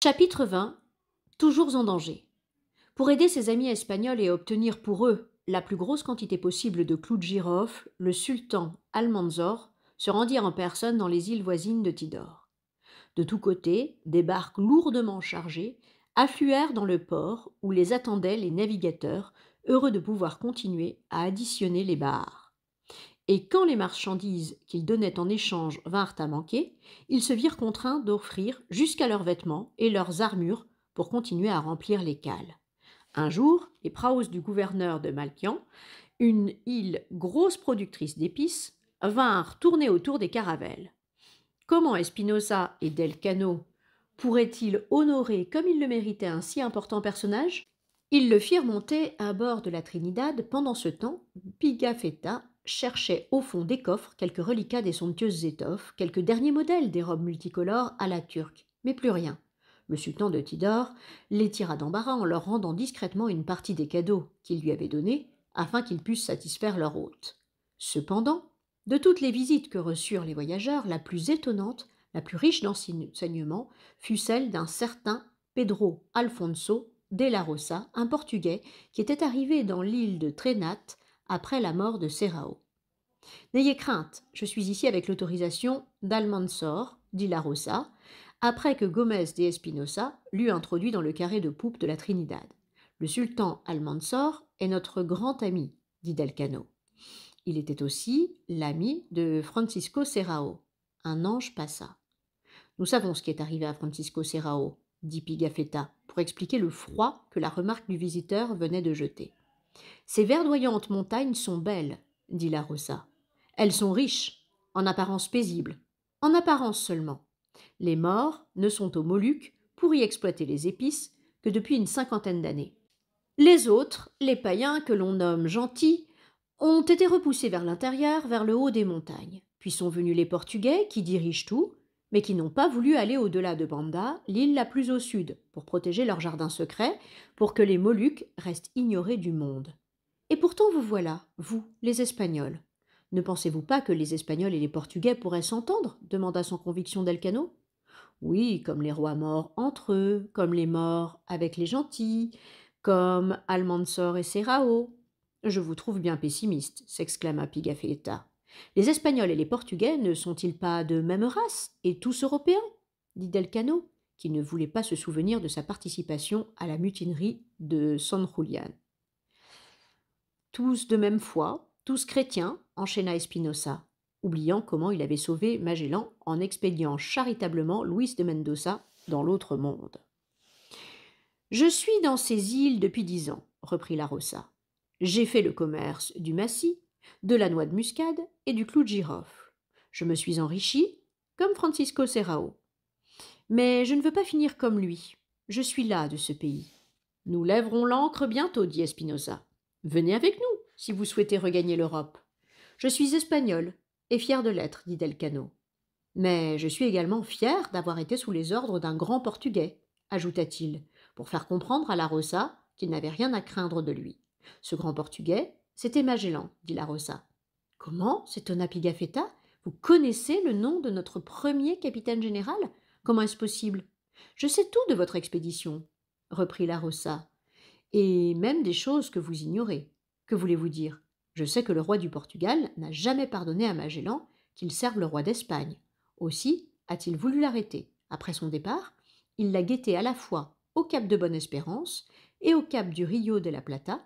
Chapitre 20. Toujours en danger. Pour aider ses amis espagnols et obtenir pour eux la plus grosse quantité possible de clous de girofle, le sultan Almanzor se rendit en personne dans les îles voisines de Tidor. De tous côtés, des barques lourdement chargées affluèrent dans le port où les attendaient les navigateurs, heureux de pouvoir continuer à additionner les bahars. Et quand les marchandises qu'ils donnaient en échange vinrent à manquer, ils se virent contraints d'offrir jusqu'à leurs vêtements et leurs armures pour continuer à remplir les cales. Un jour, les praos du gouverneur de Malkian, une île grosse productrice d'épices, vinrent tourner autour des caravelles. Comment Espinosa et Del Cano pourraient-ils honorer comme ils le méritaient un si important personnage? Ils le firent monter à bord de la Trinidad. Pendant ce temps, Pigafetta cherchait au fond des coffres quelques reliquats des somptueuses étoffes, quelques derniers modèles des robes multicolores à la turque, mais plus rien. Le sultan de Tidor les tira d'embarras en leur rendant discrètement une partie des cadeaux qu'il lui avait donnés, afin qu'ils pussent satisfaire leur hôte. Cependant, de toutes les visites que reçurent les voyageurs, la plus étonnante, la plus riche d'enseignements, fut celle d'un certain Pedro Alfonso de la Roça, un Portugais qui était arrivé dans l'île de Trénat après la mort de Serrao. N'ayez crainte, je suis ici avec l'autorisation d'Almansor, dit la Roça, après que Gomez de Espinosa l'eut introduit dans le carré de poupe de la Trinidad. Le sultan Almansor est notre grand ami, dit Delcano. Il était aussi l'ami de Francisco Serrao. Un ange passa. Nous savons ce qui est arrivé à Francisco Serrao, dit Pigafetta, pour expliquer le froid que la remarque du visiteur venait de jeter. Ces verdoyantes montagnes sont belles, dit la Roça. Elles sont riches, en apparence paisibles, en apparence seulement. Les morts ne sont aux Moluques pour y exploiter les épices que depuis une cinquantaine d'années. Les autres, les païens que l'on nomme gentils, ont été repoussés vers l'intérieur, vers le haut des montagnes. Puis sont venus les Portugais qui dirigent tout, mais qui n'ont pas voulu aller au-delà de Banda, l'île la plus au sud, pour protéger leur jardin secret, pour que les Moluques restent ignorés du monde. Et pourtant vous voilà, vous, les Espagnols. Ne pensez-vous pas que les Espagnols et les Portugais pourraient s'entendre demanda sans conviction Delcano. Oui, comme les rois morts entre eux, comme les morts avec les gentils, comme Almansor et Serrao. Je vous trouve bien pessimiste, s'exclama Pigafetta. Les Espagnols et les Portugais ne sont-ils pas de même race, et tous européens dit Delcano, qui ne voulait pas se souvenir de sa participation à la mutinerie de San Julian. Tous de même foi, tous chrétiens, enchaîna Espinosa, oubliant comment il avait sauvé Magellan en expédiant charitablement Luis de Mendoza dans l'autre monde. Je suis dans ces îles depuis 10 ans, reprit la Roça. J'ai fait le commerce du massis, de la noix de muscade et du clou de girofle. Je me suis enrichi, comme Francisco Serrao. Mais je ne veux pas finir comme lui. Je suis las de ce pays. Nous lèverons l'ancre bientôt, dit Espinosa. Venez avec nous, si vous souhaitez regagner l'Europe. Je suis espagnol, et fier de l'être, dit Delcano. Mais je suis également fier d'avoir été sous les ordres d'un grand Portugais, ajouta-t-il, pour faire comprendre à la Roça qu'il n'avait rien à craindre de lui. Ce grand Portugais, c'était Magellan, dit la Roça. Comment s'étonna Pigafetta. Vous connaissez le nom de notre premier capitaine général? Comment est-ce possible? Je sais tout de votre expédition, reprit la Roça, et même des choses que vous ignorez. Que voulez-vous dire? Je sais que le roi du Portugal n'a jamais pardonné à Magellan qu'il serve le roi d'Espagne. Aussi a-t-il voulu l'arrêter. Après son départ, il l'a guetté à la fois au cap de Bonne-Espérance et au cap du Rio de la Plata,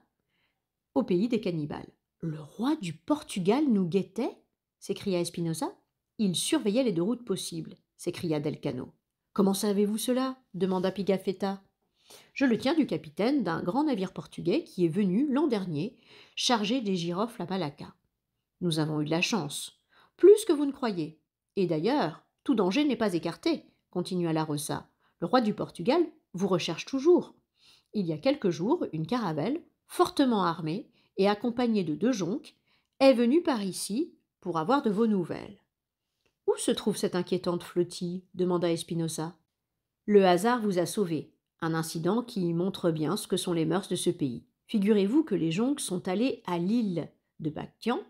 au pays des cannibales. Le roi du Portugal nous guettait? S'écria Espinosa. Il surveillait les deux routes possibles, s'écria Delcano. Comment savez-vous cela? Demanda Pigafetta. Je le tiens du capitaine d'un grand navire portugais qui est venu l'an dernier chargé des girofles à Malacca. Nous avons eu de la chance, plus que vous ne croyez. Et d'ailleurs, tout danger n'est pas écarté, continua la Roça. Le roi du Portugal vous recherche toujours. Il y a quelques jours, une caravelle, fortement armée et accompagnée de 2 jonques, est venue par ici pour avoir de vos nouvelles. Où se trouve cette inquiétante flottille? Demanda Espinosa. Le hasard vous a sauvé. Un incident qui montre bien ce que sont les mœurs de ce pays. Figurez-vous que les jonques sont allés à l'île de Bactian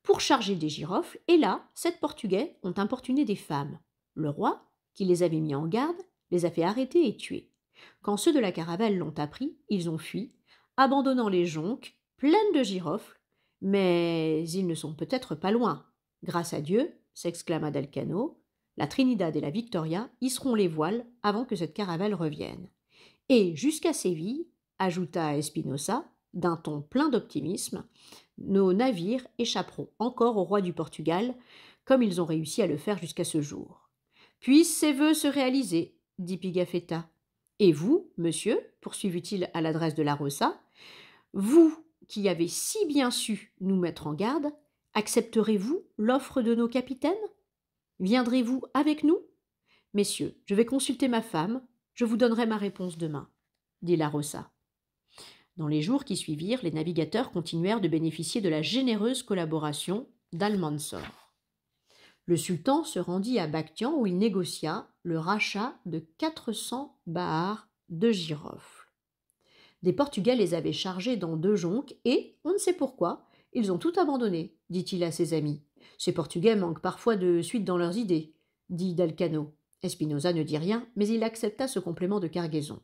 pour charger des girofles, et là, 7 Portugais ont importuné des femmes. Le roi, qui les avait mis en garde, les a fait arrêter et tuer. Quand ceux de la caravelle l'ont appris, ils ont fui, abandonnant les jonques pleines de girofles. Mais ils ne sont peut-être pas loin. Grâce à Dieu, s'exclama Del Cano, la Trinidad et la Victoria hisseront les voiles avant que cette caravelle revienne. Et jusqu'à Séville, ajouta Espinosa, d'un ton plein d'optimisme, nos navires échapperont encore au roi du Portugal, comme ils ont réussi à le faire jusqu'à ce jour. Puissent ces vœux se réaliser, dit Pigafetta. Et vous, monsieur, poursuivit-il à l'adresse de la Rosa, vous qui avez si bien su nous mettre en garde, accepterez-vous l'offre de nos capitaines? Viendrez-vous avec nous? Messieurs, je vais consulter ma femme, je vous donnerai ma réponse demain, dit la Rosa. Dans les jours qui suivirent, les navigateurs continuèrent de bénéficier de la généreuse collaboration d'Almansor. Le sultan se rendit à Bakhtian où il négocia le rachat de 400 bahars de girofle. Des Portugais les avaient chargés dans 2 jonques et, on ne sait pourquoi, ils ont tout abandonné, dit-il à ses amis. Ces Portugais manquent parfois de suite dans leurs idées, dit Del Cano. Espinosa ne dit rien, mais il accepta ce complément de cargaison.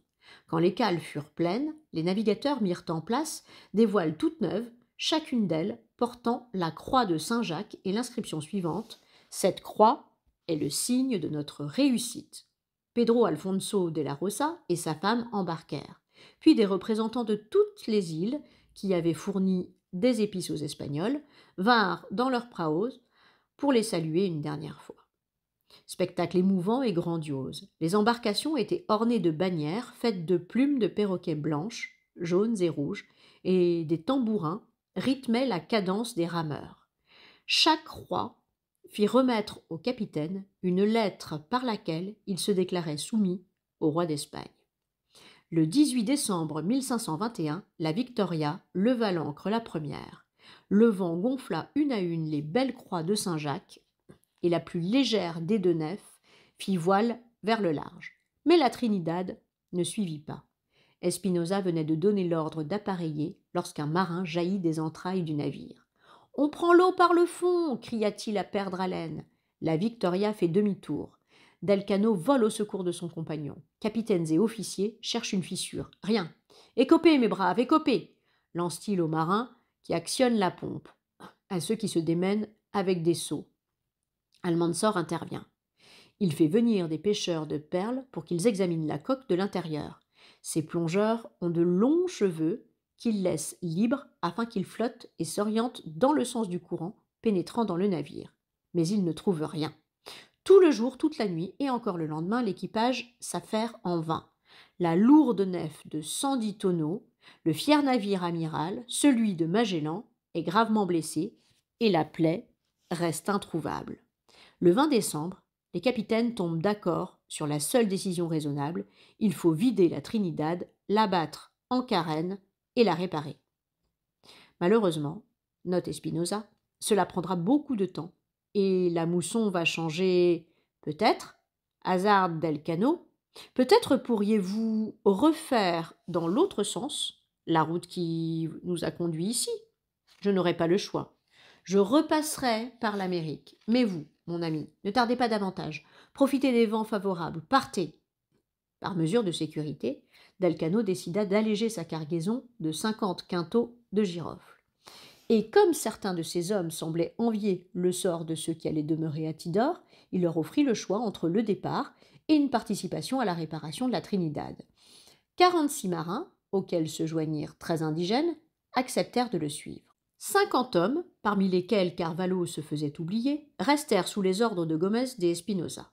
Quand les cales furent pleines, les navigateurs mirent en place des voiles toutes neuves, chacune d'elles portant la croix de Saint-Jacques et l'inscription suivante: cette croix est le signe de notre réussite. Pedro Alfonso de la Rosa et sa femme embarquèrent. Puis des représentants de toutes les îles qui avaient fourni des épices aux Espagnols vinrent dans leurs praos pour les saluer une dernière fois. Spectacle émouvant et grandiose. Les embarcations étaient ornées de bannières faites de plumes de perroquets blanches, jaunes et rouges, et des tambourins rythmaient la cadence des rameurs. Chaque roi fit remettre au capitaine une lettre par laquelle il se déclarait soumis au roi d'Espagne. Le 18 décembre 1521, la Victoria leva l'ancre la première. Le vent gonfla une à une les belles croix de Saint-Jacques, et la plus légère des 2 nefs fit voile vers le large. Mais la Trinidad ne suivit pas. Espinosa venait de donner l'ordre d'appareiller lorsqu'un marin jaillit des entrailles du navire. « On prend l'eau par le fond !» cria-t-il à perdre haleine. La Victoria fait demi-tour. Del Cano vole au secours de son compagnon. Capitaines et officiers cherchent une fissure. Rien. « Écopez, mes braves, écopez !» lance-t-il aux marins qui actionnent la pompe, à ceux qui se démènent avec des seaux. Almansor intervient. Il fait venir des pêcheurs de perles pour qu'ils examinent la coque de l'intérieur. Ces plongeurs ont de longs cheveux qu'ils laissent libres afin qu'ils flottent et s'orientent dans le sens du courant pénétrant dans le navire. Mais ils ne trouvent rien. Tout le jour, toute la nuit et encore le lendemain, l'équipage s'affaire en vain. La lourde nef de 110 tonneaux, le fier navire amiral, celui de Magellan, est gravement blessé et la plaie reste introuvable. Le 20 décembre, les capitaines tombent d'accord sur la seule décision raisonnable: il faut vider la Trinidad, l'abattre en carène et la réparer. Malheureusement, note Espinosa, cela prendra beaucoup de temps et la mousson va changer, peut-être, hasard Del Cano, peut-être pourriez-vous refaire dans l'autre sens la route qui nous a conduits ici. Je n'aurai pas le choix. Je repasserai par l'Amérique. Mais vous, mon ami, ne tardez pas davantage. Profitez des vents favorables. Partez. Par mesure de sécurité, Del Cano décida d'alléger sa cargaison de 50 quintaux de girofle. Et comme certains de ces hommes semblaient envier le sort de ceux qui allaient demeurer à Tidor, il leur offrit le choix entre le départ et une participation à la réparation de la Trinidad. 46 marins, auxquels se joignirent 13 indigènes, acceptèrent de le suivre. 50 hommes, parmi lesquels Carvalho se faisait oublier, restèrent sous les ordres de Gomez de Espinosa.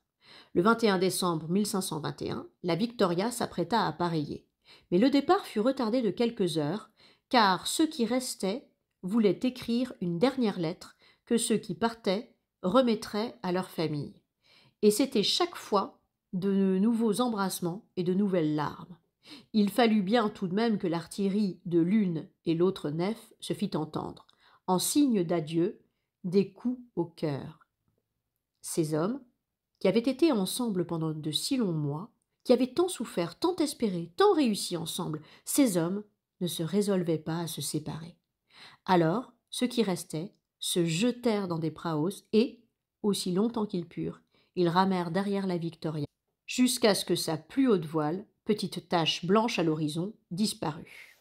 Le 21 décembre 1521, la Victoria s'apprêta à appareiller. Mais le départ fut retardé de quelques heures, car ceux qui restaient voulaient écrire une dernière lettre que ceux qui partaient remettraient à leur famille. Et c'était chaque fois de nouveaux embrassements et de nouvelles larmes. Il fallut bien tout de même que l'artillerie de l'une et l'autre nef se fît entendre, en signe d'adieu, des coups au cœur. Ces hommes, qui avaient été ensemble pendant de si longs mois, qui avaient tant souffert, tant espéré, tant réussi ensemble, ces hommes ne se résolvaient pas à se séparer. Alors, ceux qui restaient se jetèrent dans des praos et, aussi longtemps qu'ils purent, ils ramèrent derrière la Victoria jusqu'à ce que sa plus haute voile, petite tache blanche à l'horizon, disparût.